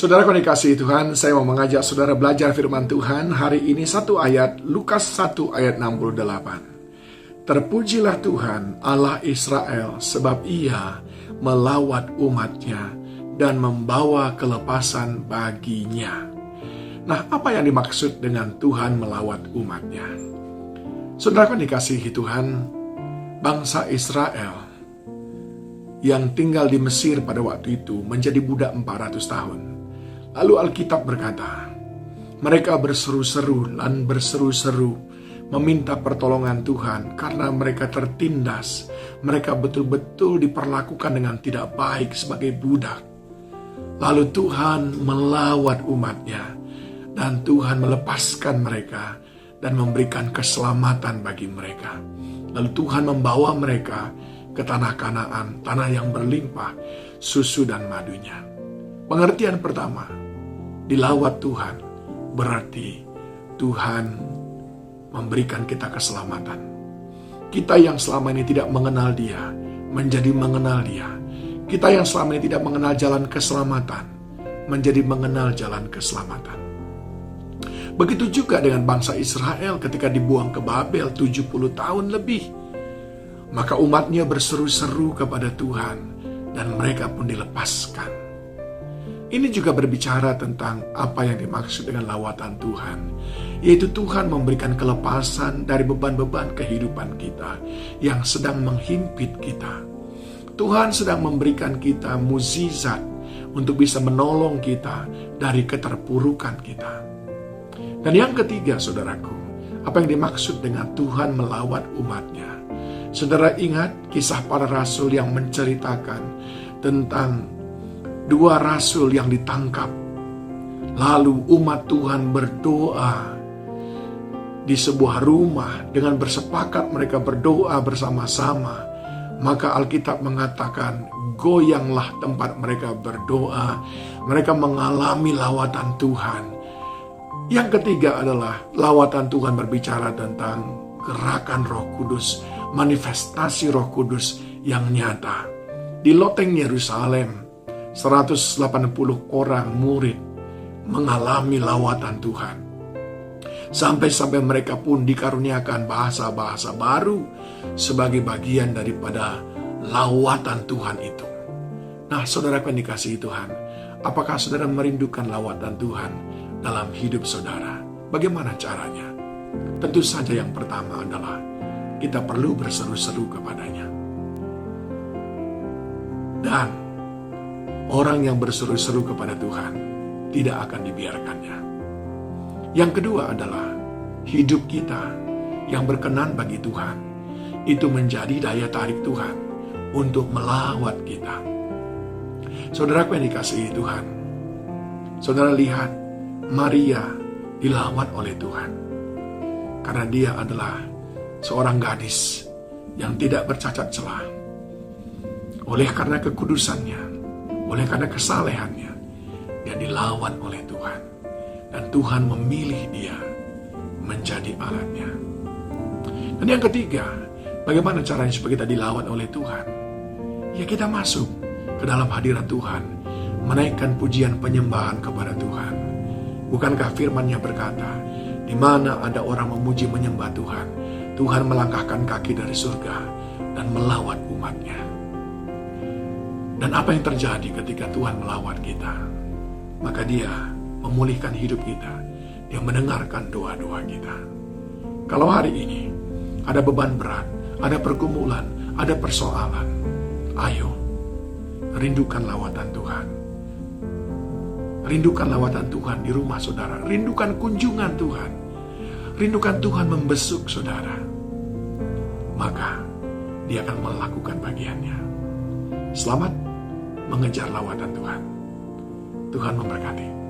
Saudara yang dikasihi Tuhan, saya mau mengajak saudara belajar firman Tuhan hari ini satu ayat, Lukas 1 ayat 68. Terpujilah Tuhan Allah Israel sebab ia melawat umatnya dan membawa kelepasan baginya. Nah, apa yang dimaksud dengan Tuhan melawat umatnya? Saudara yang dikasihi Tuhan, bangsa Israel yang tinggal di Mesir pada waktu itu menjadi budak 400 tahun. Lalu Alkitab berkata, mereka berseru-seru dan berseru-seru meminta pertolongan Tuhan karena mereka tertindas. Mereka betul-betul diperlakukan dengan tidak baik sebagai budak. Lalu Tuhan melawat umatnya dan Tuhan melepaskan mereka dan memberikan keselamatan bagi mereka. Lalu Tuhan membawa mereka ke tanah Kanaan, tanah yang berlimpah susu dan madunya. Pengertian pertama, dilawat Tuhan berarti Tuhan memberikan kita keselamatan. Kita yang selama ini tidak mengenal Dia menjadi mengenal Dia. Kita yang selama ini tidak mengenal jalan keselamatan menjadi mengenal jalan keselamatan. Begitu juga dengan bangsa Israel ketika dibuang ke Babel 70 tahun lebih. Maka umatnya berseru-seru kepada Tuhan dan mereka pun dilepaskan. Ini juga berbicara tentang apa yang dimaksud dengan lawatan Tuhan, yaitu Tuhan memberikan kelepasan dari beban-beban kehidupan kita yang sedang menghimpit kita. Tuhan sedang memberikan kita mukjizat untuk bisa menolong kita dari keterpurukan kita. Dan yang ketiga, saudaraku, apa yang dimaksud dengan Tuhan melawat umatnya? Saudara ingat kisah para rasul yang menceritakan tentang dua rasul yang ditangkap. Lalu umat Tuhan berdoa di sebuah rumah dengan bersepakat mereka berdoa bersama-sama. Maka Alkitab mengatakan goyanglah tempat mereka berdoa. Mereka mengalami lawatan Tuhan. Yang ketiga adalah lawatan Tuhan berbicara tentang gerakan Roh Kudus, manifestasi Roh Kudus yang nyata. Di loteng Yerusalem 180 orang murid mengalami lawatan Tuhan. Sampai-sampai mereka pun dikaruniakan bahasa-bahasa baru sebagai bagian daripada lawatan Tuhan itu. Nah, saudara yang dikasihi Tuhan, apakah saudara merindukan lawatan Tuhan dalam hidup saudara? Bagaimana caranya? Tentu saja yang pertama adalah kita perlu berseru-seru kepadanya. Dan orang yang berseru-seru kepada Tuhan tidak akan dibiarkannya. Yang kedua adalah hidup kita yang berkenan bagi Tuhan. Itu menjadi daya tarik Tuhan untuk melawat kita. Saudaraku yang dikasihi Tuhan, saudara lihat Maria dilawat oleh Tuhan. Karena dia adalah seorang gadis yang tidak bercacat celah. Oleh karena kekudusannya, oleh karena kesalehannya, dia dilawan oleh Tuhan. Dan Tuhan memilih dia menjadi alatnya. Dan yang ketiga, bagaimana caranya supaya kita dilawan oleh Tuhan? Ya, kita masuk ke dalam hadirat Tuhan, menaikkan pujian penyembahan kepada Tuhan. Bukankah firman-Nya berkata, di mana ada orang memuji menyembah Tuhan, Tuhan melangkahkan kaki dari surga dan melawat umatnya. Dan apa yang terjadi ketika Tuhan melawat kita? Maka Dia memulihkan hidup kita. Dia mendengarkan doa-doa kita. Kalau hari ini ada beban berat, ada pergumulan, ada persoalan, ayo rindukan lawatan Tuhan. Rindukan lawatan Tuhan di rumah saudara. Rindukan kunjungan Tuhan. Rindukan Tuhan membesuk saudara. Maka Dia akan melakukan bagiannya. Selamat mengejar lawatan Tuhan. Tuhan memberkati.